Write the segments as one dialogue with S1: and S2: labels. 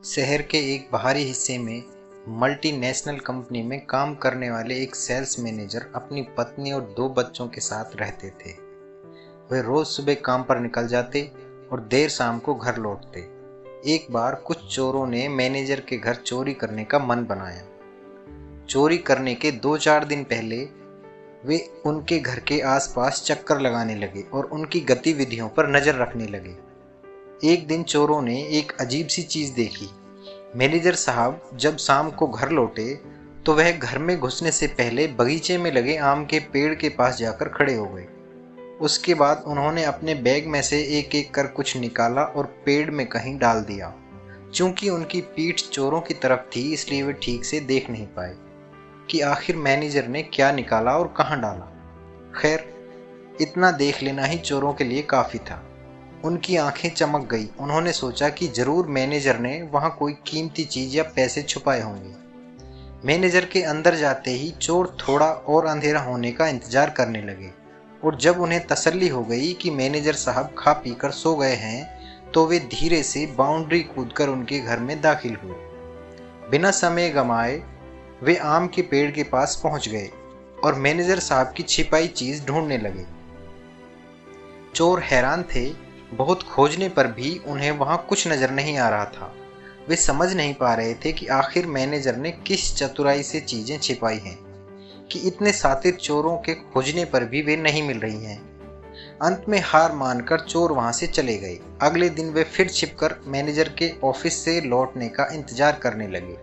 S1: शहर के एक बाहरी हिस्से में मल्टीनेशनल कंपनी में काम करने वाले एक सेल्स मैनेजर अपनी पत्नी और 2 बच्चों के साथ रहते थे। वे रोज सुबह काम पर निकल जाते और देर शाम को घर लौटते। एक बार कुछ चोरों ने मैनेजर के घर चोरी करने का मन बनाया। चोरी करने के 2-4 दिन पहले वे उनके घर के आसपास चक्कर लगाने लगे और उनकी गतिविधियों पर नजर रखने लगे। एक दिन चोरों ने एक अजीब सी चीज देखी। मैनेजर साहब जब शाम को घर लौटे तो वह घर में घुसने से पहले बगीचे में लगे आम के पेड़ के पास जाकर खड़े हो गए। उसके बाद उन्होंने अपने बैग में से एक एक कर कुछ निकाला और पेड़ में कहीं डाल दिया। चूंकि उनकी पीठ चोरों की तरफ थी, इसलिए वे ठीक से देख नहीं पाए कि आखिर मैनेजर ने क्या निकाला और कहां डाला। खैर, इतना देख लेना ही चोरों के लिए काफी था। उनकी आंखें चमक गई। उन्होंने सोचा कि जरूर मैनेजर ने वहां कोई कीमती चीज या पैसे छुपाए होंगे। मैनेजर के अंदर जाते ही चोर थोड़ा और अंधेरा होने का इंतजार करने लगे और जब उन्हें तसल्ली हो गई कि मैनेजर साहब खा पीकर सो गए हैं तो वे धीरे से बाउंड्री कूदकर उनके घर में दाखिल हुए। बिना समय गंवाए वे आम के पेड़ के पास पहुंच गए और मैनेजर साहब की छिपाई चीज ढूंढने लगे। चोर हैरान थे। बहुत खोजने पर भी उन्हें वहां कुछ नजर नहीं आ रहा था। वे समझ नहीं पा रहे थे कि आखिर मैनेजर ने किस चतुराई से चीजें छिपाई हैं कि इतने शातिर चोरों के खोजने पर भी वे नहीं मिल रही हैं। अंत में हार मानकर चोर वहां से चले गए। अगले दिन वे फिर छिपकर मैनेजर के ऑफिस से लौटने का इंतजार करने लगे।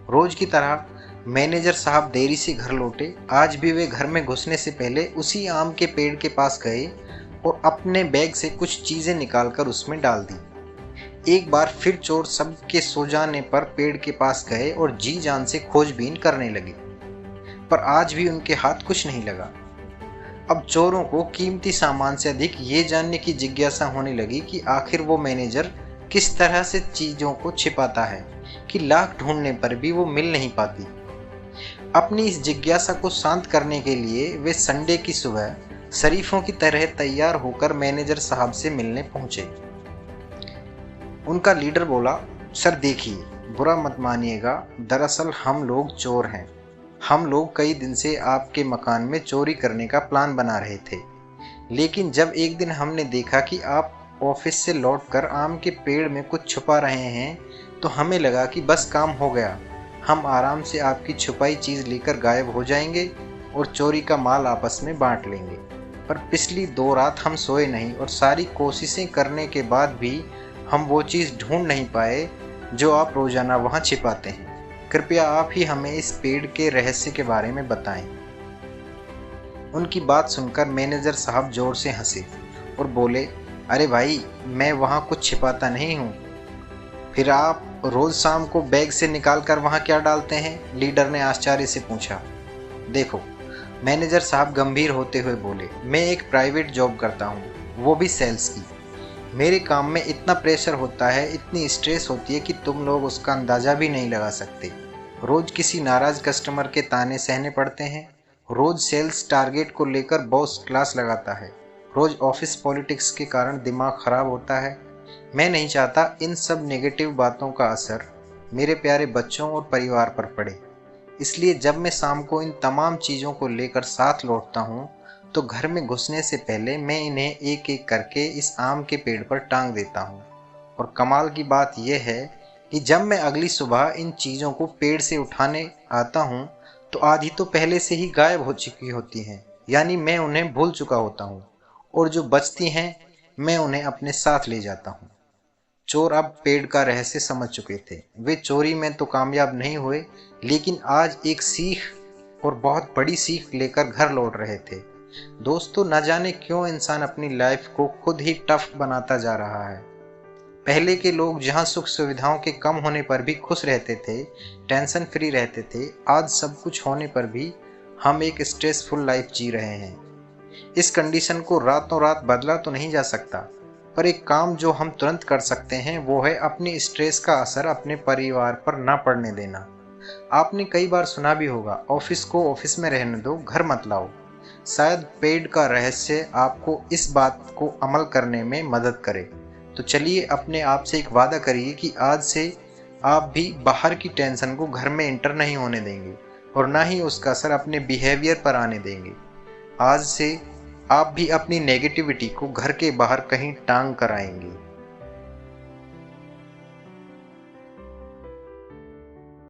S1: रोज की तरह मैनेजर साहब देरी से घर लौटे। आज भी वे घर में घुसने से पहले उसी आम के पेड़ के पास गए और अपने बैग से कुछ चीजें निकालकर उसमें डाल दी। एक बार फिर चोर सबके सो जाने पर पेड़ के पास गए और जी जान से खोजबीन करने लगे, पर आज भी उनके हाथ कुछ नहीं लगा। अब चोरों को कीमती सामान से अधिक ये जानने की जिज्ञासा होने लगी कि आखिर वो मैनेजर किस तरह से चीजों को छिपाता है कि लाख ढूंढने पर भी वो मिल नहीं पाती। अपनी इस जिज्ञासा को शांत करने के लिए वे संडे की सुबह शरीफों की तरह तैयार होकर मैनेजर साहब से मिलने पहुंचे। उनका लीडर बोला, सर देखिए, बुरा मत मानिएगा, दरअसल हम लोग चोर हैं। हम लोग कई दिन से आपके मकान में चोरी करने का प्लान बना रहे थे, लेकिन जब एक दिन हमने देखा कि आप ऑफिस से लौटकर आम के पेड़ में कुछ छुपा रहे हैं तो हमें लगा कि बस काम हो गया। हम आराम से आपकी छुपाई चीज लेकर गायब हो जाएंगे और चोरी का माल आपस में बांट लेंगे। पर पिछली 2 रात हम सोए नहीं और सारी कोशिशें करने के बाद भी हम वो चीज़ ढूंढ नहीं पाए जो आप रोजाना वहाँ छिपाते हैं। कृपया आप ही हमें इस पेड़ के रहस्य के बारे में बताएं। उनकी बात सुनकर मैनेजर साहब जोर से हंसे और बोले, अरे भाई, मैं वहाँ कुछ छिपाता नहीं हूँ। फिर आप रोज शाम को बैग से निकाल कर वहाँ क्या डालते हैं? लीडर ने आश्चर्य से पूछा। देखो, मैनेजर साहब गंभीर होते हुए बोले, मैं एक प्राइवेट जॉब करता हूँ, वो भी सेल्स की। मेरे काम में इतना प्रेशर होता है, इतनी स्ट्रेस होती है कि तुम लोग उसका अंदाज़ा भी नहीं लगा सकते। रोज किसी नाराज कस्टमर के ताने सहने पड़ते हैं। रोज सेल्स टारगेट को लेकर बॉस क्लास लगाता है। रोज ऑफिस पॉलिटिक्स के कारण दिमाग खराब होता है। मैं नहीं चाहता इन सब नेगेटिव बातों का असर मेरे प्यारे बच्चों और परिवार पर पड़े। इसलिए जब मैं शाम को इन तमाम चीज़ों को लेकर साथ लौटता हूँ तो घर में घुसने से पहले मैं इन्हें एक एक करके इस आम के पेड़ पर टांग देता हूँ। और कमाल की बात यह है कि जब मैं अगली सुबह इन चीज़ों को पेड़ से उठाने आता हूँ तो आधी तो पहले से ही गायब हो चुकी होती हैं, यानी मैं उन्हें भूल चुका होता हूँ, और जो बचती हैं मैं उन्हें अपने साथ ले जाता हूँ। चोर अब पेड़ का रहस्य समझ चुके थे। वे चोरी में तो कामयाब नहीं हुए, लेकिन आज एक सीख और बहुत बड़ी सीख लेकर घर लौट रहे थे। दोस्तों, न जाने क्यों इंसान अपनी लाइफ को खुद ही टफ बनाता जा रहा है। पहले के लोग जहां सुख सुविधाओं के कम होने पर भी खुश रहते थे, टेंशन फ्री रहते थे, आज सब कुछ होने पर भी हम एक स्ट्रेसफुल लाइफ जी रहे हैं। इस कंडीशन को रातों रात बदला तो नहीं जा सकता, पर एक काम जो हम तुरंत कर सकते हैं वो है अपनी स्ट्रेस का असर अपने परिवार पर ना पड़ने देना। आपने कई बार सुना भी होगा, ऑफिस को ऑफिस में रहने दो, घर मत लाओ। शायद पेड़ का रहस्य आपको इस बात को अमल करने में मदद करे। तो चलिए अपने आप से एक वादा करिए कि आज से आप भी बाहर की टेंशन को घर में एंटर नहीं होने देंगे और ना ही उसका असर अपने बिहेवियर पर आने देंगे। आज से आप भी अपनी नेगेटिविटी को घर के बाहर कहीं टांग कर आएंगे।